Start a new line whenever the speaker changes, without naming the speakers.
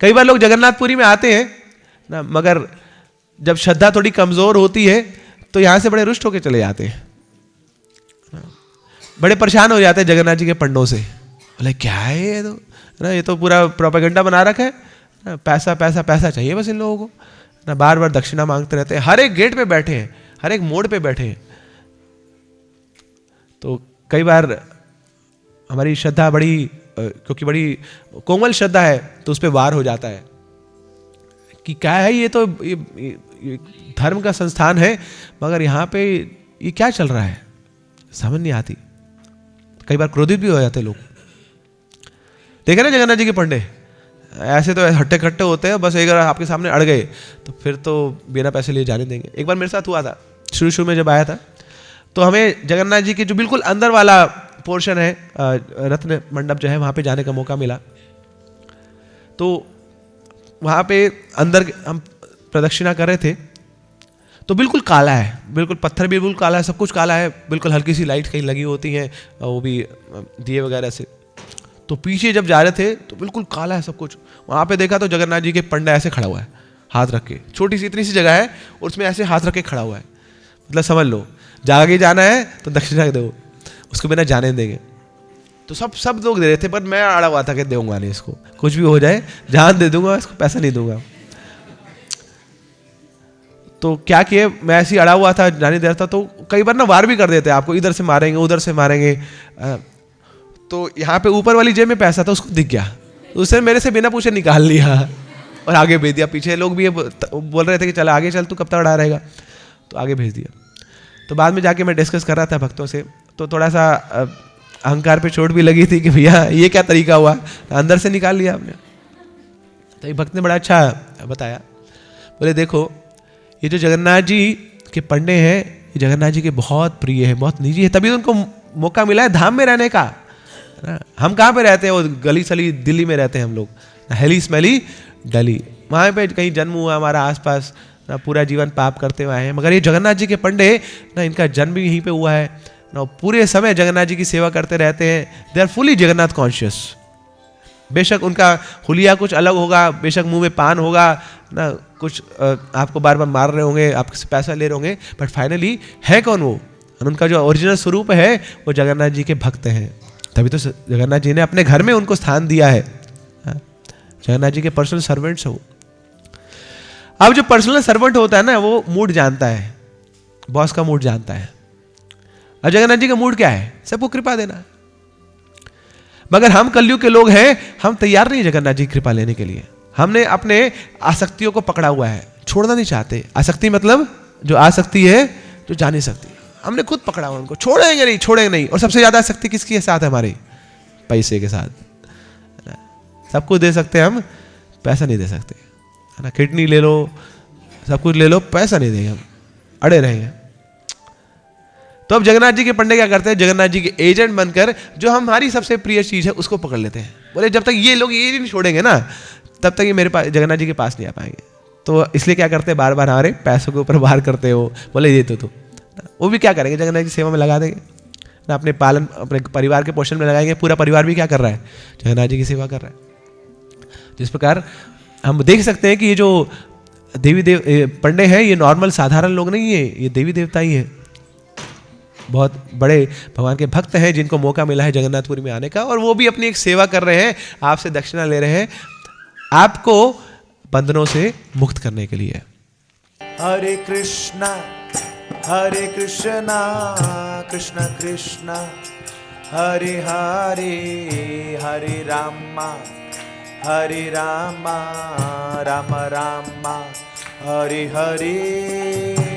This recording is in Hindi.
कई बार लोग जगन्नाथपुरी में आते हैं ना, मगर जब श्रद्धा थोड़ी कमजोर होती है तो यहां से बड़े रुष्ट होकर चले जाते हैं, बड़े परेशान हो जाते हैं जगन्नाथ जी के पंडों से। बोले क्या है ये तो ना, ये तो पूरा प्रोपेगेंडा बना रखा है ना, पैसा पैसा पैसा चाहिए बस इन लोगों को ना, बार बार दक्षिणा मांगते रहते हैं, हर एक गेट पे बैठे हैं, हर एक मोड़ पे बैठे हैं। तो कई बार हमारी श्रद्धा बड़ी, क्योंकि बड़ी कोमल श्रद्धा है, तो उस पर वार हो जाता है कि क्या है ये तो ये धर्म का संस्थान है, मगर यहाँ पे ये क्या चल रहा है, समझ नहीं आती। कई बार क्रोधित भी हो जाते लोग। देखे ना जगन्नाथ जी के पंडे, ऐसे तो हट्टे कट्टे होते हैं, बस एक बार आपके सामने अड़ गए तो फिर तो बिना पैसे लिए जाने देंगे। एक बार मेरे साथ हुआ था, शुरू में जब आया था, तो हमें जगन्नाथ जी के जो बिल्कुल अंदर वाला पोर्शन है, रत्न मंडप जो है, वहाँ पे जाने का मौका मिला। तो वहाँ पे अंदर हम प्रदक्षिणा कर रहे थे, तो बिल्कुल काला है, बिल्कुल पत्थर भी बिल्कुल काला है, सब कुछ काला है, बिल्कुल हल्की सी लाइट कहीं लगी होती है, वो भी दिए वगैरह से। तो पीछे जब जा रहे थे तो बिल्कुल काला है सब कुछ। वहाँ पे देखा तो जगन्नाथ जी के पंडा ऐसे खड़ा हुआ है, हाथ रख के, छोटी सी इतनी सी जगह है और उसमें ऐसे हाथ रख के खड़ा हुआ है। मतलब समझ लो, जाके जाना है तो दक्षिणा दो, उसको बिना जाने देंगे। तो सब लोग दे रहे थे, पर मैं अड़ा हुआ था कि दूंगा नहीं इसको, कुछ भी हो जाए जान दे दूंगा, इसको पैसा नहीं दूंगा। तो क्या किए, मैं ऐसे ही अड़ा हुआ था, जाने दे रहा था। तो कई बार ना वार भी कर देते हैं आपको, इधर से मारेंगे उधर से मारेंगे। तो यहाँ पे ऊपर वाली जेब में पैसा था, उसको दिख गया, तो उसने मेरे से बिना पूछे निकाल लिया और आगे भेज दिया। पीछे लोग भी बोल रहे थे कि चल आगे चल, तू कब तक अड़ा रहेगा, तो आगे भेज दिया। तो बाद में जाके मैं डिस्कस कर रहा था भक्तों से, तो थोड़ा सा अहंकार पे चोट भी लगी थी कि भैया ये क्या तरीका हुआ, अंदर से निकाल लिया आपने। तो एक भक्त ने बड़ा अच्छा बताया, बोले देखो ये जो जगन्नाथ जी के पंडे हैं, ये जगन्नाथ जी के बहुत प्रिय है, बहुत निजी है, तभी उनको मौका मिला है धाम में रहने का। हम कहाँ पे रहते हैं, वो गली सली दिल्ली में रहते हैं हम लोग, हेली स्मेली डली, वहाँ पे कहीं जन्म हुआ हमारा आसपास ना, पूरा जीवन पाप करते हुए आए हैं। मगर ये जगन्नाथ जी के पंडे ना, इनका जन्म भी यहीं पे हुआ है ना, पूरे समय जगन्नाथ जी की सेवा करते रहते हैं। They are fully Jagannath conscious. बेशक उनका हुलिया कुछ अलग होगा, बेशक मुंह में पान होगा ना, कुछ आपको बार बार मार रहे होंगे, आपसे पैसा ले रहे होंगे, बट फाइनली है कौन वो, उनका जो ओरिजिनल स्वरूप है वो जगन्नाथ जी के भक्त हैं। तभी तो जगन्नाथ जी ने अपने घर में उनको स्थान दिया है। जगन्नाथ जी के पर्सनल सर्वेंट्स हो। अब जो पर्सनल सर्वेंट होता है ना, वो मूड जानता है, बॉस का मूड जानता है। और जगन्नाथ जी का मूड क्या है, सबको कृपा देना। मगर हम कलयुग के लोग हैं, हम तैयार नहीं जगन्नाथ जी की कृपा लेने के लिए। हमने अपने आसक्तियों को पकड़ा हुआ है, छोड़ना नहीं चाहते। आसक्ति मतलब जो आसक्ति है, जो जा नहीं सकती, हमने खुद पकड़ा हुआ उनको, छोड़ेंगे नहीं, छोड़ेंगे नहीं। और सबसे ज्यादा आसक्ति किसके साथ है, हमारे पैसे के साथ। सब कुछ दे सकते हैं हम, पैसा नहीं दे सकते, है ना। किडनी ले लो, सब कुछ ले लो, पैसा नहीं देंगे हम, अड़े रहेंगे। तो अब जगन्नाथ जी के पंडे क्या करते हैं, जगन्नाथ जी के एजेंट बनकर जो हमारी सबसे प्रिय चीज है उसको पकड़ लेते हैं। बोले जब तक ये लोग ये नहीं छोड़ेंगे ना, तब तक ये मेरे पास, जगन्नाथ जी के पास नहीं आ पाएंगे। तो इसलिए क्या करते हैं, बार बार हमारे पैसों के ऊपर वार करते हो। बोले ये तो वो भी क्या करेंगे, जगन्नाथ जी सेवा में लगा देंगे ना, अपने पालन, अपने परिवार के पोषण में लगाएंगे। पूरा परिवार भी क्या कर रहा है, जगन्नाथ जी की सेवा कर रहा है। जिस प्रकार हम देख सकते हैं कि ये जो पंडे हैं, ये नॉर्मल साधारण लोग नहीं है, ये देवी देवता ही है, बहुत बड़े भगवान के भक्त हैं, जिनको मौका मिला है जगन्नाथपुरी में आने का। और वो भी अपनी एक सेवा कर रहे हैं, आपसे दक्षिणा ले रहे हैं, आपको बंधनों से मुक्त करने के लिए।
हरे कृष्णा कृष्ण कृष्ण हरे हरे, हरे रामा राम राम हरे हरे।